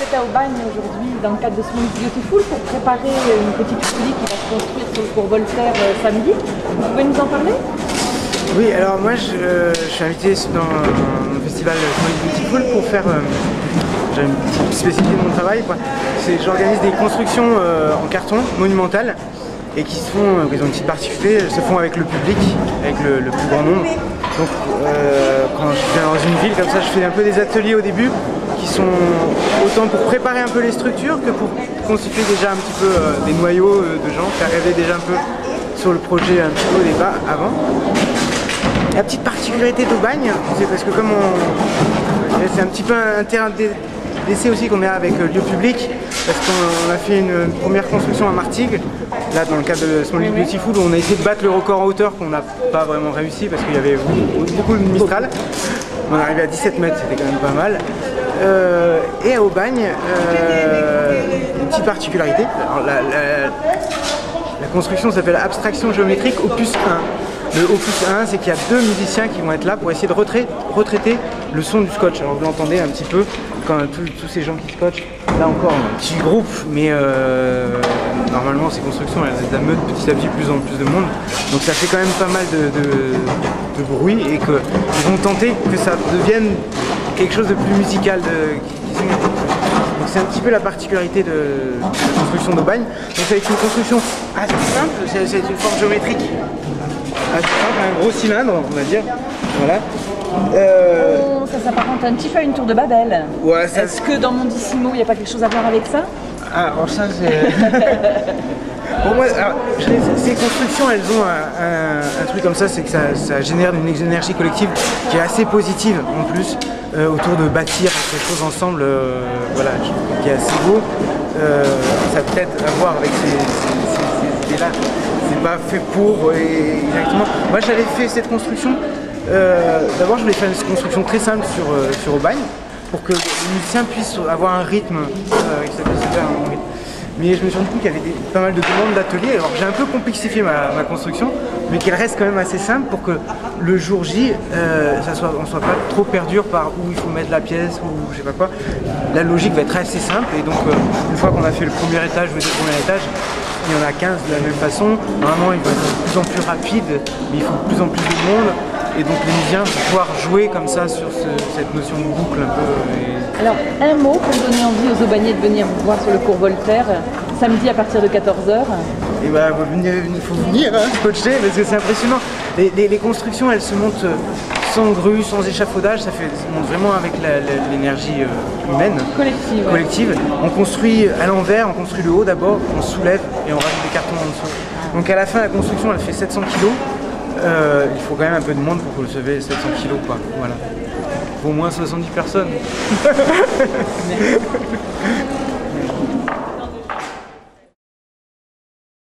êtes à Aubagne aujourd'hui dans le cadre de Small Beautiful pour préparer une petite folie qui va se construire sur le cours Voltaire samedi. Vous pouvez nous en parler? Oui, alors moi je suis invité dans le festival Small Beautiful pour faire... j'ai une petite spécialité de mon travail, quoi. J'organise des constructions en carton monumentales et qui se font, ils ont une petite particularité, elles se font avec le public, avec le plus grand nombre. Donc quand je viens dans une ville comme ça, je fais un peu des ateliers au début qui sont autant pour préparer un peu les structures que pour constituer déjà un petit peu des noyaux de gens, faire rêver déjà un peu sur le projet un petit peu au départ, avant. La petite particularité d'Aubagne, c'est parce que comme c'est un petit peu un terrain d'essai aussi qu'on est avec lieu public, parce qu'on a fait une première construction à Martigues, là dans le cadre de Small Beautiful, où on a essayé de battre le record en hauteur qu'on n'a pas vraiment réussi parce qu'il y avait beaucoup de Mistral. On est arrivé à 17 mètres, c'était quand même pas mal. Et à Aubagne, une petite particularité, alors, la construction s'appelle Abstraction géométrique Opus 1. Le Opus 1, c'est qu'il y a 2 musiciens qui vont être là pour essayer de retraiter le son du scotch. Alors vous l'entendez un petit peu, quand tous ces gens qui scotchent, là encore un petit groupe, mais normalement ces constructions elles amènent petit à petit plus en plus de monde. Donc ça fait quand même pas mal de bruit et qu'ils vont tenter que ça devienne quelque chose de plus musical, donc c'est un petit peu la particularité de la construction d'Aubagne. Donc c'est une construction assez simple, c'est une forme géométrique assez simple, un gros cylindre on va dire. Voilà. Ça s'apparente un petit peu à une tour de Babel. Ouais, est-ce que dans Mondissimo il n'y a pas quelque chose à voir avec ça? Ah, alors ça c'est... Pour moi, alors, ces constructions, elles ont un truc comme ça, c'est que ça génère une énergie collective qui est assez positive en plus, autour de bâtir quelque chose ensemble, voilà, qui est assez beau. Ça a peut-être à voir avec ces idées-là. C'est pas fait pour exactement. Moi j'avais fait cette construction, d'abord je voulais faire une construction très simple sur Aubagne, pour que les musiciens puissent avoir un rythme, mais je me suis rendu compte qu'il y avait pas mal de demandes d'ateliers, alors j'ai un peu complexifié ma construction, mais qu'elle reste quand même assez simple pour que le jour J, on ne soit pas trop perdu par où il faut mettre la pièce ou je sais pas quoi. La logique va être assez simple et donc une fois qu'on a fait le premier étage ou le premier étage, il y en a 15 de la même façon. Normalement il va être de plus en plus rapide, mais il faut de plus en plus de monde. Et donc les musiciens vont pouvoir jouer comme ça sur cette notion de boucle un peu. Alors un mot pour donner envie aux Aubagnais de venir vous voir sur le cours Voltaire, samedi à partir de 14h. Et bah il faut venir coacher parce que c'est impressionnant. Les constructions elles se montent sans grue, sans échafaudage, ça monte vraiment avec l'énergie humaine, collective. On construit à l'envers, on construit le haut d'abord, on soulève et on rajoute des cartons en dessous. Donc à la fin la construction elle fait 700 kg. Il faut quand même un peu de monde pour que vous levez 700 kg quoi. Voilà. Il faut au moins 70 personnes.